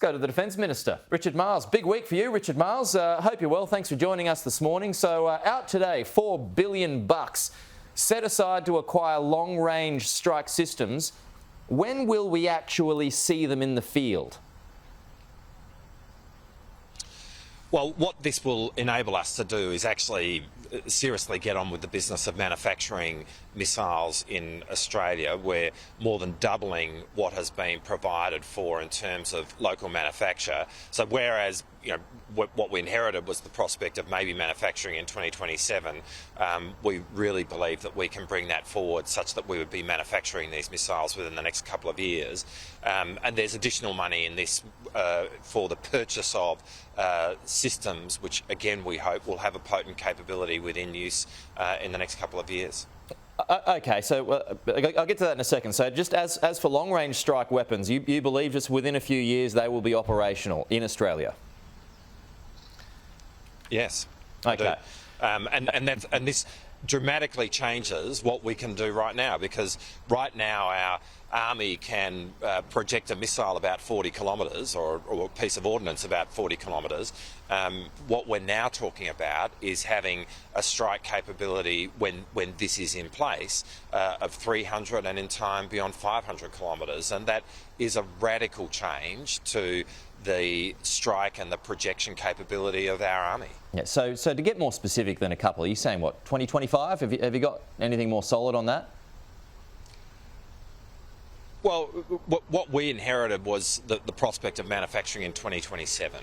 go to the Defence Minister, Richard Marles. Big week for you, Richard Marles. Hope you're well. Thanks for joining us this morning. So out today, $4 billion set aside to acquire long-range strike systems. When will we actually see them in the field? Well, what this will enable us to do is actually seriously get on with the business of manufacturing missiles in Australia. We're more than doubling what has been provided for in terms of local manufacture. So whereas what we inherited was the prospect of maybe manufacturing in 2027, we really believe that we can bring that forward such that we would be manufacturing these missiles within the next couple of years. And there's additional money in this for the purchase of systems, which again we hope will have a potent capability within use in the next couple of years. Okay, so I'll get to that in a second. So just as for long-range strike weapons, you believe just within a few years they will be operational in Australia? Yes. Okay. And this dramatically changes what we can do right now, because right now our army can project a missile about 40 kilometres or a piece of ordnance about 40 kilometres. What we're now talking about is having a strike capability when this is in place of 300 and in time beyond 500 kilometres, and that is a radical change to the strike and the projection capability of our army. Yeah, so to get more specific than a couple, are you saying what, 2025? Have you got anything more solid on that? Well, what we inherited was the prospect of manufacturing in 2027.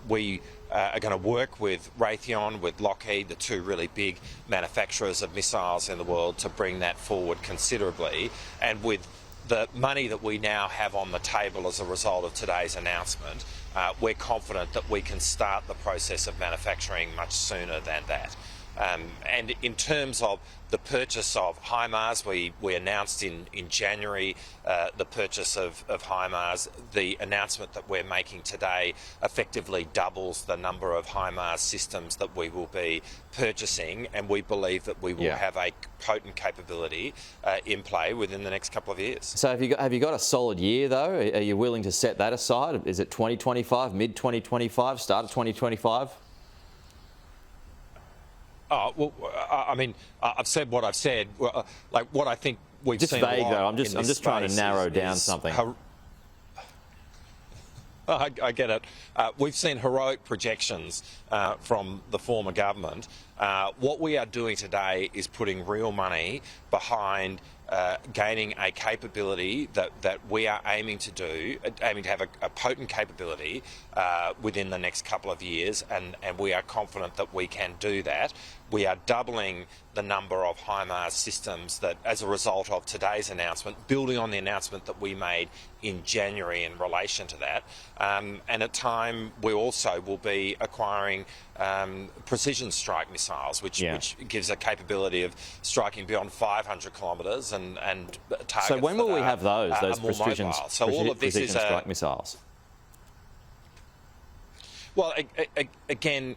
We are going to work with Raytheon, with Lockheed, the two really big manufacturers of missiles in the world, to bring that forward considerably. And with the money that we now have on the table as a result of today's announcement, we're confident that we can start the process of manufacturing much sooner than that. And in terms of the purchase of HIMARS, we announced in January the purchase of HIMARS. The announcement that we're making today effectively doubles the number of HIMARS systems that we will be purchasing, and we believe that we will have a potent capability in play within the next couple of years. So have you got a solid year though? Are you willing to set that aside? Is it 2025, mid-2025, start of 2025? Oh, well, I mean, I've said what I've said. Like what I think we've just seen. Just vague though. I'm just trying to narrow down something. I get it. We've seen heroic projections from the former government. What we are doing today is putting real money behind gaining a capability that we are aiming to have a potent capability within the next couple of years, and we are confident that we can do that. We are doubling the number of HIMARS systems that, as a result of today's announcement, building on the announcement that we made in January in relation to that. And at time, we also will be acquiring precision strike missiles, which gives a capability of striking beyond 500 kilometres and targets. So when will we have those precision strike missiles? Well, again,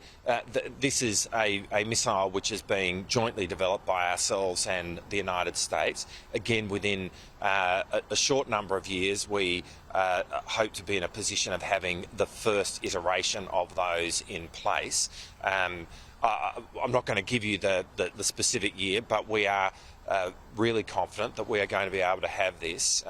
this is a missile which is being jointly developed by ourselves and the United States. Again, within a short number of years, we hope to be in a position of having the first iteration of those in place. I'm not going to give you the specific year, but we are really confident that we are going to be able to have this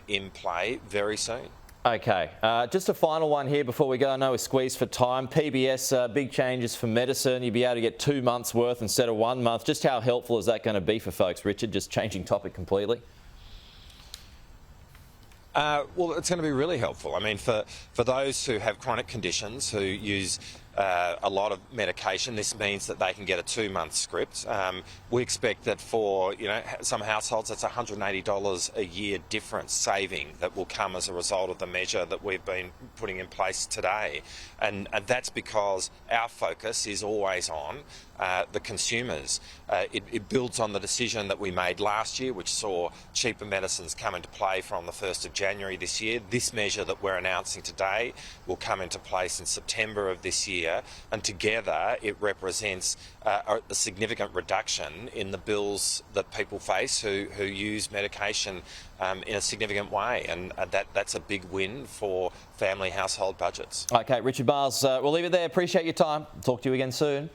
in play very soon. Okay, just a final one here before we go. I know we're squeezed for time. PBS, big changes for medicine. You'll be able to get 2 months' worth instead of 1 month. Just how helpful is that going to be for folks, Richard? Just changing topic completely. Well, it's going to be really helpful. I mean, for those who have chronic conditions, who use a lot of medication, this means that they can get a 2-month script. We expect that for some households, it's $180 a year difference saving that will come as a result of the measure that we've been putting in place today, and that's because our focus is always on the consumers. It builds on the decision that we made last year, which saw cheaper medicines come into play from the 1st of January this year. This measure that we're announcing today will come into place in September of this year. year, and together it represents a significant reduction in the bills that people face who use medication in a significant way, and that's a big win for family household budgets. OK, Richard Marles, we'll leave it there. Appreciate your time. Talk to you again soon.